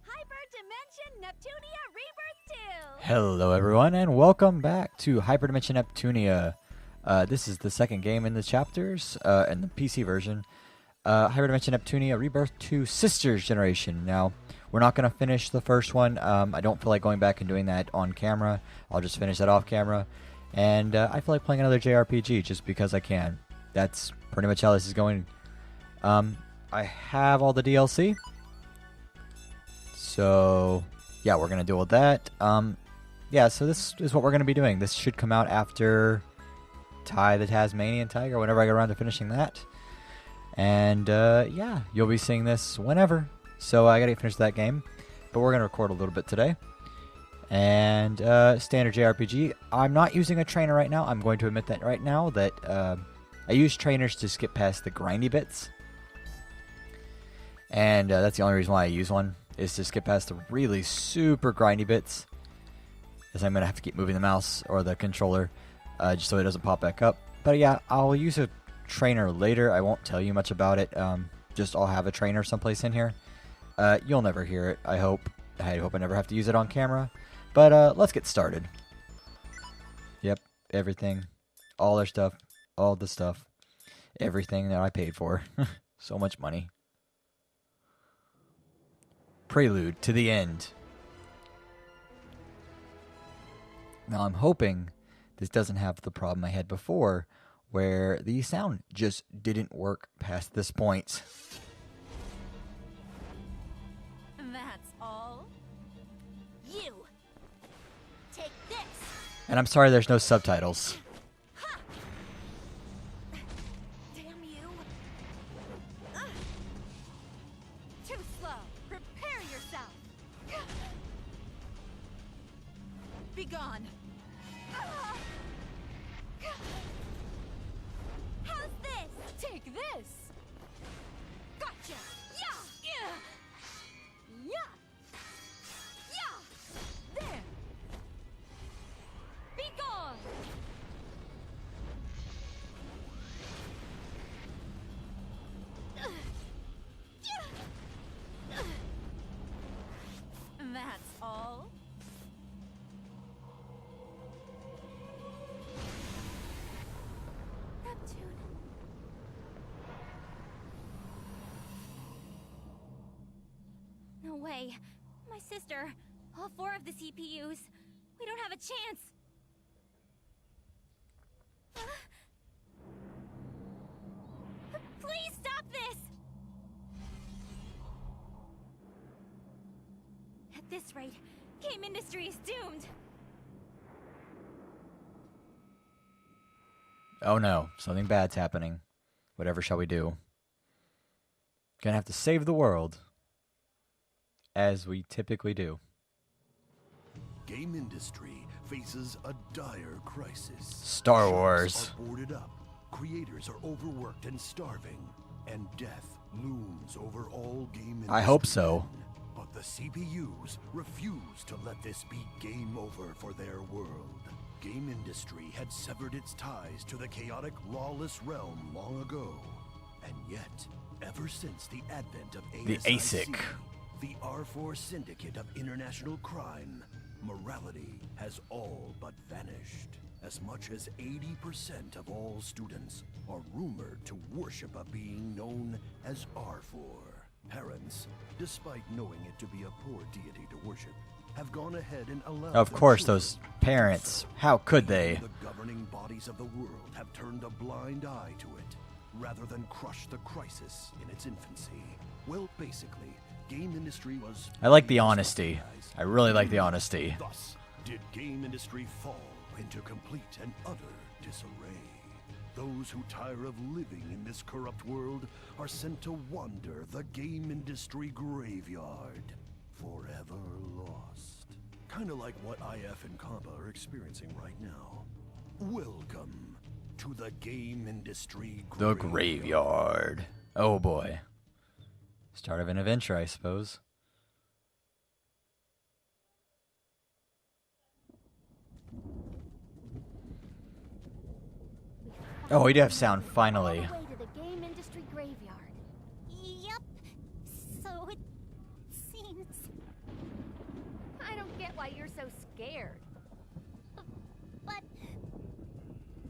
Hyperdimension Neptunia Rebirth 2! Hello everyone and welcome back to Hyperdimension Neptunia. This is the second game in the chapters, in the PC version. Hyperdimension Neptunia Rebirth 2 Sisters Generation. Now, we're not going to finish the first one. I don't feel like going back and doing that on camera. I'll just finish that off camera. And I feel like playing another JRPG just because I can. That's pretty much how this is going. I have all the DLC. So, yeah, we're going to deal with that. Yeah, so this is what we're going to be doing. This should come out after Tai the Tasmanian Tiger, whenever I get around to finishing that. And, yeah, you'll be seeing this whenever. So I got to finish that game. But we're going to record a little bit today. And, standard JRPG. I'm not using a trainer right now. I'm going to admit that right now, that I use trainers to skip past the grindy bits. And that's the only reason why I use one, is to skip past the really super grindy bits. As I'm going to have to keep moving the mouse or the controller just so it doesn't pop back up. But yeah, I'll use a trainer later. I won't tell you much about it. Just I'll have a trainer someplace in here. You'll never hear it, I hope. I hope I never have to use it on camera. But let's get started. Yep, everything. All their stuff. All the stuff. Everything that I paid for. So much money. Prelude to the end. Now I'm hoping this doesn't have the problem I had before, where the sound just didn't work past this point. That's all? You! Take this! And I'm sorry there's no subtitles. Ha! Damn you! Too slow! Prepare yourself! Be gone! How's this? Take this! Gotcha! Yeah! Yeah! Yeah! Yeah! There! Be gone! That's all? Neptune. No way. My sister. All 4 of the CPUs. We don't have a chance. Please stop this! At this rate, Gamindustri is doomed. Oh no, something bad's happening. Whatever shall we do? Gonna have to save the world. As we typically do. Gamindustri faces a dire crisis. Star Shops Wars. are boarded up, creators are overworked and starving, and death looms over all game. I hope so. But the CPUs refuse to let this be game over for their world. Gamindustri had severed its ties to the chaotic, lawless realm long ago. And yet, ever since the advent of The ASIC. the R4 Syndicate of International Crime, morality has all but vanished. As much as 80% of all students are rumored to worship a being known as R4. Parents, despite knowing it to be a poor deity to worship, have gone ahead and allowed Of their course, children those to do parents. so. How could they? The governing bodies of the world have turned a blind eye to it, rather than crush the crisis in its infancy. Well, basically, game industry was... I like the honesty. I really like the honesty. Thus, did game industry fall into complete and utter disarray. Those who tire of living in this corrupt world are sent to wander the game industry graveyard, forever lost. Kinda like what IF and Compa are experiencing right now. Welcome to the game industry The graveyard. graveyard. Oh boy. Start of an adventure, I suppose. Oh, we do have sound, finally. All the way to the game industry graveyard. Yep. So it seems. I don't get why you're so scared. But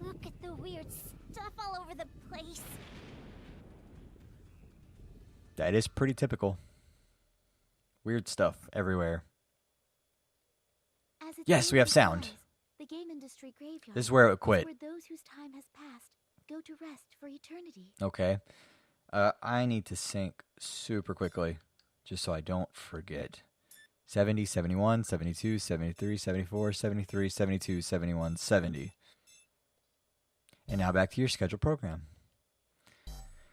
look at the weird stuff all over the place. That is pretty typical. Weird stuff everywhere. As its Yes, name we have sound. implies, the game industry graveyard This is where it would is quit. where those whose time has passed go to rest for eternity. Okay. I need to sync super quickly, just so I don't forget. 70, 71, 72, 73, 74, 73, 72, 71, 70. And now back to your scheduled program.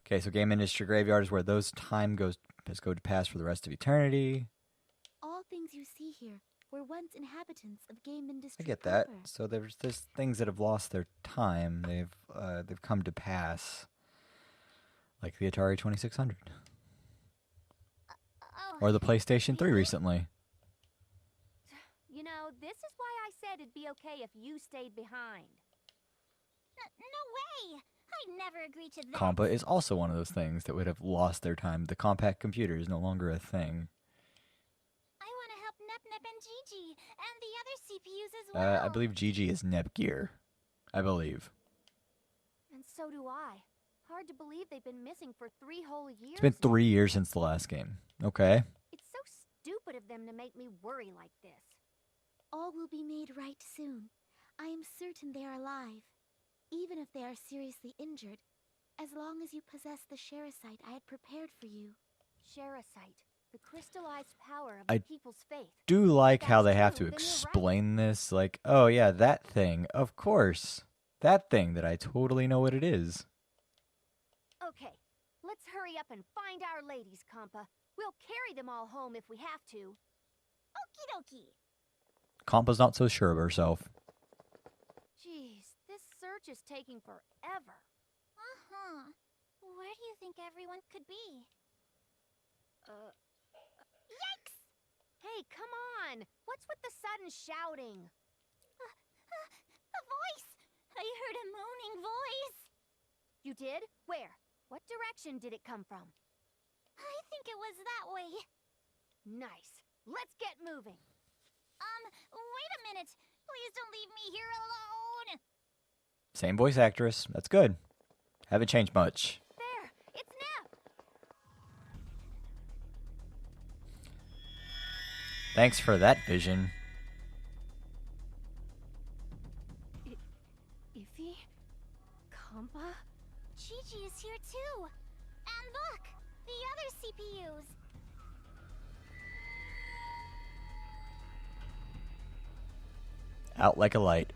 Okay, so game industry graveyard is where those time go to pass for the rest of eternity. All things you see here were once inhabitants of game I industry. get that. proper. So there's things that have lost their time. They've come to pass, like the Atari 2600 Oh, or the PlayStation 3 recently. you know, this is why I said it'd be okay if you stayed behind. No way! I'd never agree to that. Compa is also one of those things that would have lost their time. The compact computer is no longer a thing. I want to help Nep and Gigi and the other CPUs as well. I believe GG is Netgear. I believe. And so do I. Hard to believe they've been missing for 3 whole years. It's been now. 3 years since the last game. Okay. It's so stupid of them to make me worry like this. All will be made right soon. I am certain they are alive. Even if they are seriously injured, as long as you possess the Sherasite I had prepared for you. Sherasite, the crystallized power of I the people's faith. Do like how That's they have to true, then you're right. explain this. Like, oh yeah, that thing. Of course. That thing that I totally know what it is. Okay, let's hurry up and find our ladies, Compa. We'll carry them all home if we have to. Okie dokie. Compa's not so sure of herself. Jeez, this search is taking forever. Uh-huh. Where do you think everyone could be? Yikes! Hey, come on! What's with the sudden shouting? A voice! I heard a moaning voice! You did? Where? What direction did it come from? I think it was that way. Nice. Let's get moving. Wait a minute. Please don't leave me here alone. Same voice actress. That's good. Haven't changed much. There, it's Nep. Thanks for that vision. Iffy? Compa? Gigi is here too. And look, the other CPUs. Out like a light.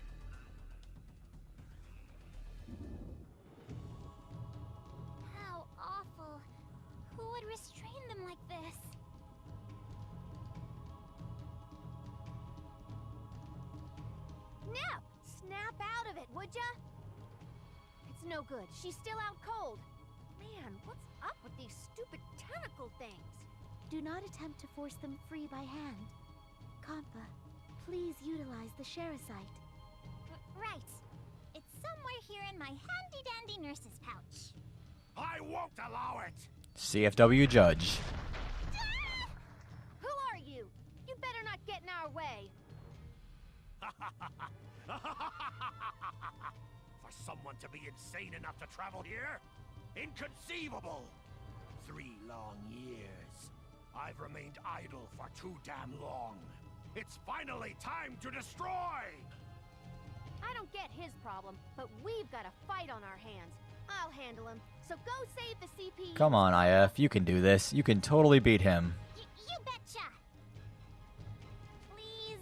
How awful. Who would restrain them like this? Nep, snap out of it, would ya? It's no good. She's still out cold. Man, what's up with these stupid tentacle things? Do not attempt to force them free by hand. Compa, please utilize the Sherasite. Right. It's somewhere here in my handy-dandy nurse's pouch. I won't allow it! CFW judge. Who are you? You better not get in our way. For someone to be insane enough to travel here? Inconceivable! 3 long years. I've remained idle for too damn long. It's finally time to destroy! I don't get his problem, but we've got a fight on our hands. I'll handle him, so go save the CPU. Come on, IF. You can do this. You can totally beat him. You betcha! Please,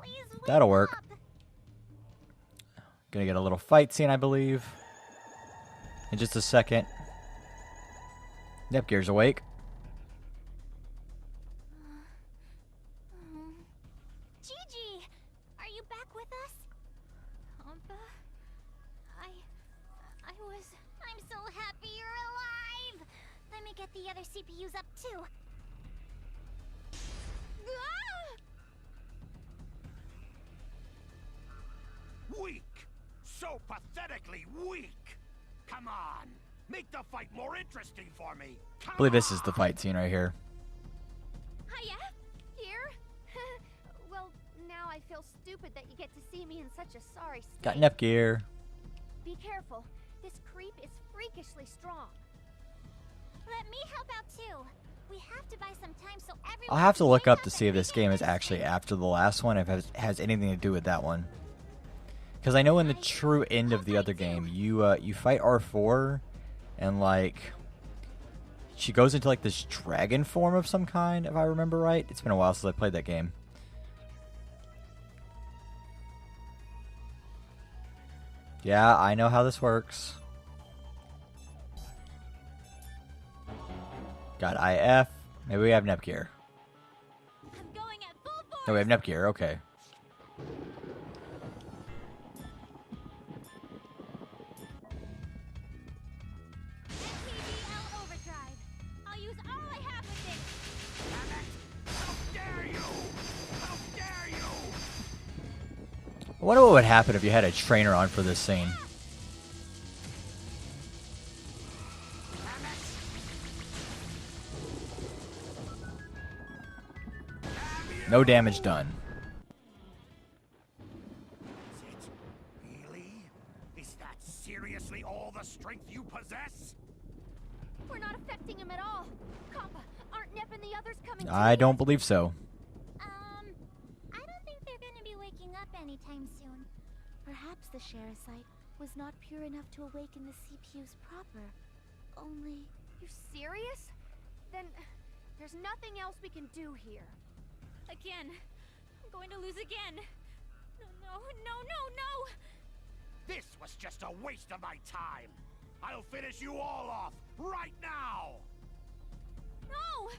wake That'll work. up. Gonna get a little fight scene, I believe. In just a second. Nepgear's awake. Gigi, are you back with us? Compa, I'm so happy you're alive. Let me get the other CPUs up too. Weak! So pathetically weak! Come on! Make the fight more interesting for me! Come I believe this is on. the fight scene right here. Hiya, here. Well, now I feel stupid that you get to see me in such a sorry state. Got Nepgear. Be careful. This creep is freakishly strong. Let me help out too. We have to buy some time so everyone. I'll have to can look wake up to and see if this game is begin. actually after the last one, if it has anything to do with that one. Because I know in the true end of the other game, you fight R4, and like she goes into like this dragon form of some kind, if I remember right. It's been a while since I played that game. Yeah, I know how this works. Got IF. Maybe we have Nepgear. I'm going at full force. No, we have Nepgear. Okay. FPVL overdrive. I'll use all I have with this. How dare you! How dare you! I wonder what would happen if you had a trainer on for this scene. No damage done. Is it? Really? Is that seriously all the strength you possess? We're not affecting him at all. Compa, aren't Nep and the others coming I too? don't believe so. I don't think they're gonna be waking up anytime soon. Perhaps the Sherasite was not pure enough to awaken the CPUs proper. Only... You serious? Then there's nothing else we can do here. Again. I'm going to lose again. No. This was just a waste of my time. I'll finish you all off right now. No!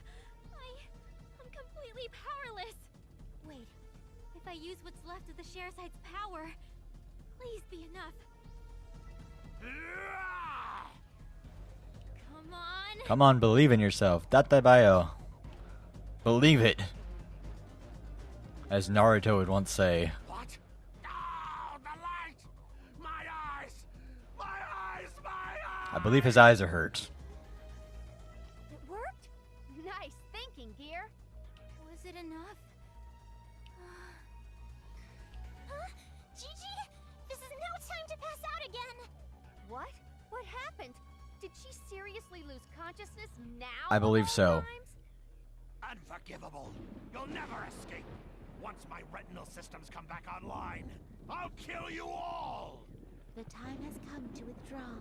I'm completely powerless. Wait. If I use what's left of the Sherasite's power, please be enough. Come on. Come on, believe in yourself. Date bayo. Believe it. As Naruto would once say. What? Oh, the light! My eyes! My eyes! My eyes! I believe his eyes are hurt. It worked? Nice thinking, Gear. Was it enough? Huh? Gigi? This is no time to pass out again! What? What happened? Did she seriously lose consciousness now? I believe of so. all times? Unforgivable. You'll never escape. Once my retinal systems come back online, I'll kill you all! The time has come to withdraw.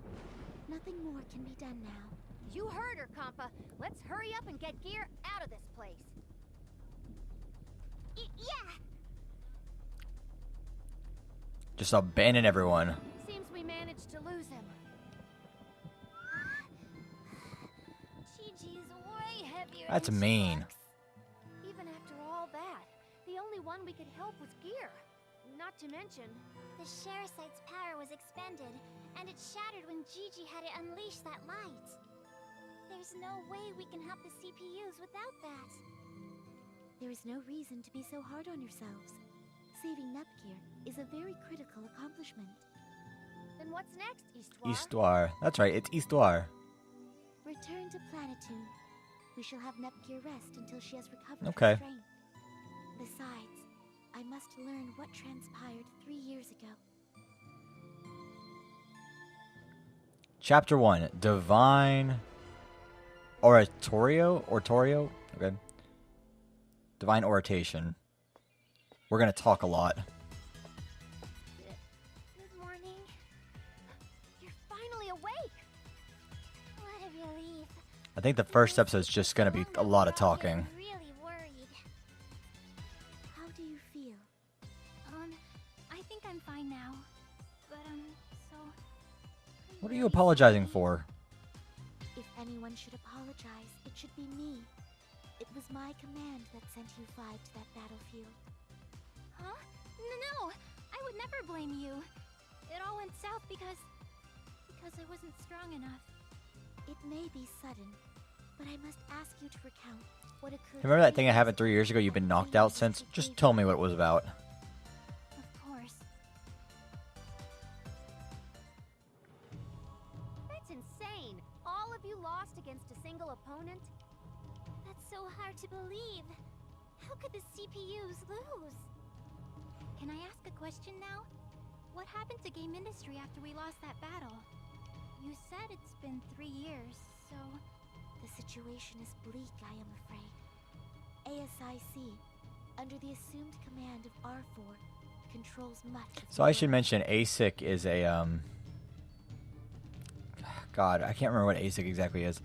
Nothing more can be done now. You heard her, Compa. Let's hurry up and get Gear out of this place. Yeah! Just abandon everyone. Seems we managed to lose him. Gigi's way heavier That's than she mean. looks. Even after all that, the only one we could help was Gear. Not to mention, The Sherasite's power was expended, and it shattered when Gigi had it unleash that light. There's no way we can help the CPUs without that. There is no reason to be so hard on yourselves. Saving Nepgear is a very critical accomplishment. then what's next, Histoire? Histoire. That's right, it's Histoire. Return to Planetoon. We shall have Nepgear rest until she has recovered Okay. her strength. Besides, I must learn what transpired 3 years ago. Chapter 1, Divine Oratorio? Okay. Divine Oration. We're going to talk a lot. Good morning. You're finally awake. What a relief. I think the first episode's just going to be a lot of talking. I'm really worried. How do you feel? I think I'm fine now. But, so... What are you apologizing for? If anyone should apologize, it should be me. It was my command that sent you 5 to that battlefield. Huh? No, I would never blame you. It all went south because I wasn't strong enough. It may be sudden, but I must ask you to recount what occurred. Remember that thing that happened 3 years ago you've been knocked out since? Just tell me what it was about. Of course. That's insane. All of you lost against a single opponent? That's so hard to believe. How could the CPUs lose? Can I ask a question now? What happened to Gamindustri after we lost that battle? You said it's been 3 years, so... The situation is bleak, I am afraid. ASIC, under the assumed command of R4, controls much of So I should mention ASIC is a, God, I can't remember what ASIC exactly is.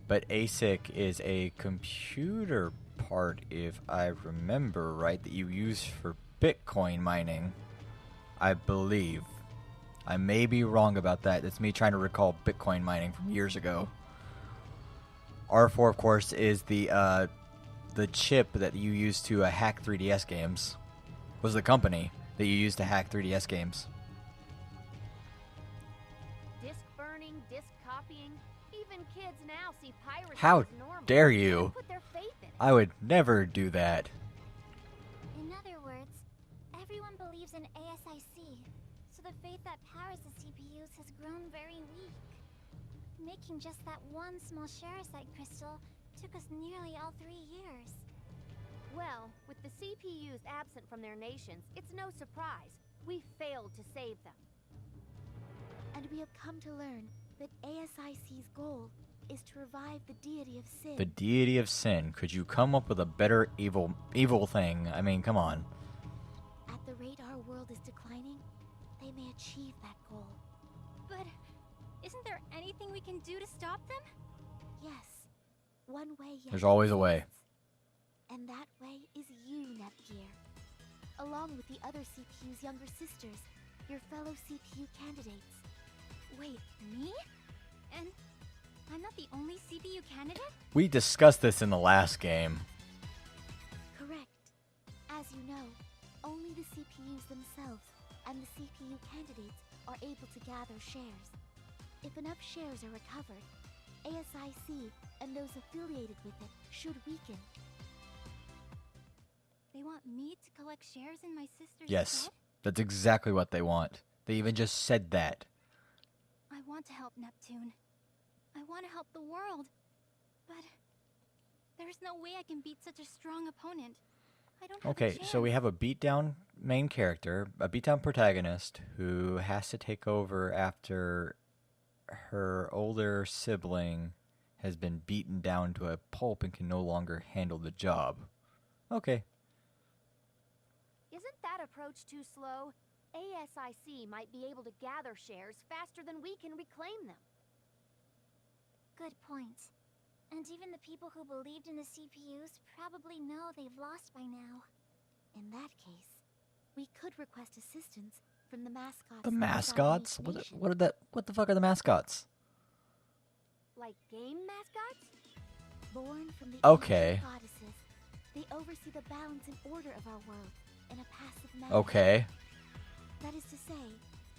But ASIC is a computer part, if I remember right, that you use for Bitcoin mining. I believe. I may be wrong about that. That's me trying to recall Bitcoin mining from years ago. R4, of course, is the chip that you use to hack 3DS games. Was the company that you used to hack 3DS games. Disc burning, disc copying. Even kids now see piracy How as normal. dare They you? put their faith in it. I would never do that. In other words, everyone believes in ASIC, so the faith that powers the CPUs has grown very weak. Making just that one small Sharasite crystal took us nearly all 3 years. Well, with the CPUs absent from their nations, it's no surprise. We failed to save them. And we have come to learn that ASIC's goal is to revive the deity of sin. The deity of sin. Could you come up with a better evil thing? I mean, come on. At the rate our world is declining, they may achieve that goal. But isn't there anything we can do to stop them? Yes. One way yet. There's always a way. exists. And that way is you, Nepgear. Along with the other CPU's younger sisters, your fellow CPU candidates. Wait, me? And I'm not the only CPU candidate? We discussed this in the last game. Correct. As you know, only the CPUs themselves and the CPU candidates are able to gather shares. If enough shares are recovered, ASIC and those affiliated with it should weaken. They want me to collect shares in my sister's Yes, stead? that's exactly what they want. They even just said that. I want to help Neptune. I want to help the world. But there's no way I can beat such a strong opponent. I don't have a Okay, so we chance. have a beatdown main character, a beatdown protagonist who has to take over after her older sibling has been beaten down to a pulp and can no longer handle the job. Okay. Isn't that approach too slow? ASIC might be able to gather shares faster than we can reclaim them. Good point. And even the people who believed in the CPUs probably know they've lost by now. In that case, we could request assistance from the mascots. The inside mascots? each What nation. what the fuck are the mascots? Like game mascots? Born from the Okay. ancient goddesses, they oversee the balance and order of our world in a passive manner. Okay. That is to say,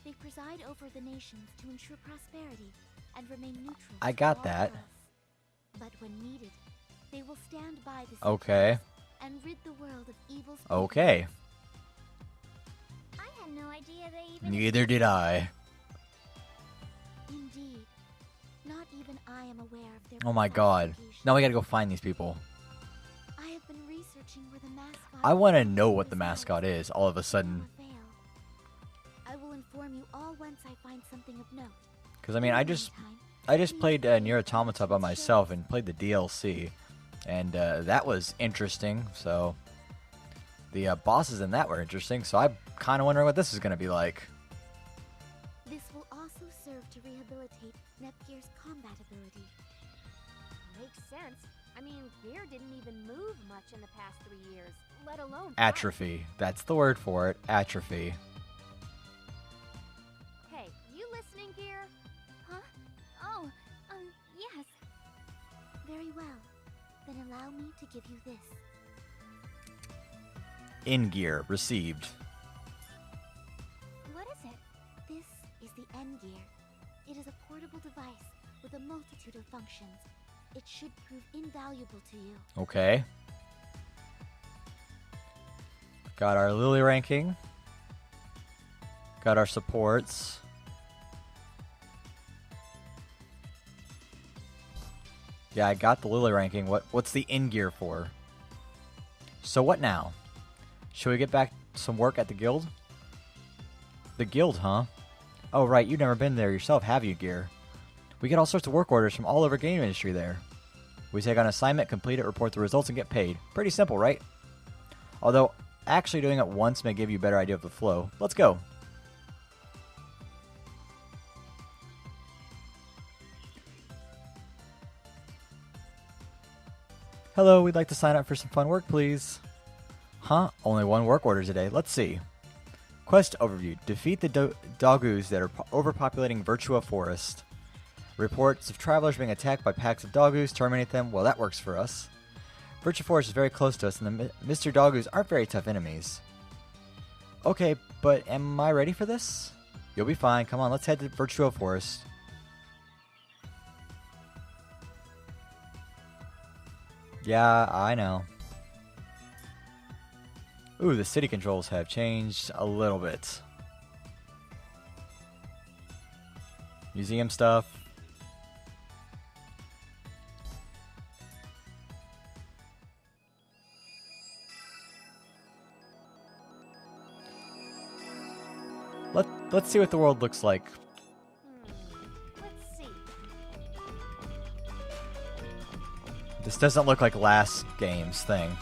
they preside over the nations to ensure prosperity and remain neutral. I to got all that. threats. But when needed, they will stand by the Okay. CPUs and rid the world of evil. Okay. I had no idea they even. Neither did I. Indeed, not even I am aware of their. Oh my precise god. location. Now we gotta go find these people. I have been researching searching where the mascot I want to know what the mascot is all of a sudden. I will inform you all once I find something of note. Because, I mean, I just played Nier Automata by myself and played the DLC. And that was interesting, so... The bosses in that were interesting, so I'm kind of wondering what this is going to be like. This will also serve to rehabilitate Nepgear's combat ability. Makes sense. I mean, Gear didn't even move much in the past 3 years, let alone... Atrophy. That's the word for it. Atrophy. Hey, you listening, Gear? Huh? Oh, yes. Very well. Then allow me to give you this. In gear. Received. What is it? This is the N-Gear. It is a portable device with a multitude of functions. It should prove invaluable to you. Okay. Got our Lily ranking. Got our supports. Yeah, I got the Lily ranking. What's the in-gear for? So what now? Should we get back some work at the guild? The guild, huh? Oh, right, you've never been there yourself, have you, Gear? We get all sorts of work orders from all over Gamindustri there. We take on assignment, complete it, report the results, and get paid. Pretty simple, right? Although, actually doing it once may give you a better idea of the flow. Let's go. Hello, we'd like to sign up for some fun work, please. Huh? Only one work order today. Let's see. Quest overview. Defeat the doggoos that are overpopulating Virtua Forest. Reports of travelers being attacked by packs of doggoos. Terminate them. Well, that works for us. Virtua Forest is very close to us, and the Mr. Doggoos aren't very tough enemies. Okay, but am I ready for this? You'll be fine. Come on, let's head to Virtua Forest. Yeah, I know. Ooh, the city controls have changed a little bit. Museum stuff. Let's see what the world looks like. Let's see. This doesn't look like last game's thing.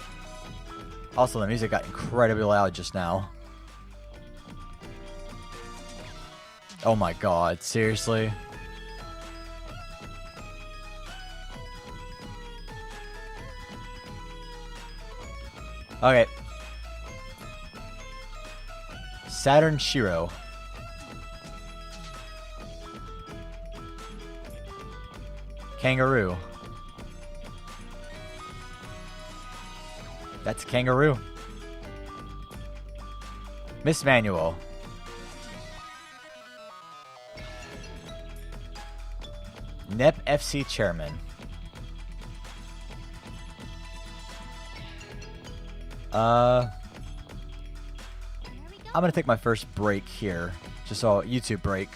Also, the music got incredibly loud just now. Oh my god, seriously? Okay. Saturn Shiro. Kangaroo. That's a kangaroo. Miss Manual. NEP FC Chairman. I'm gonna take my first break here. Just a YouTube break.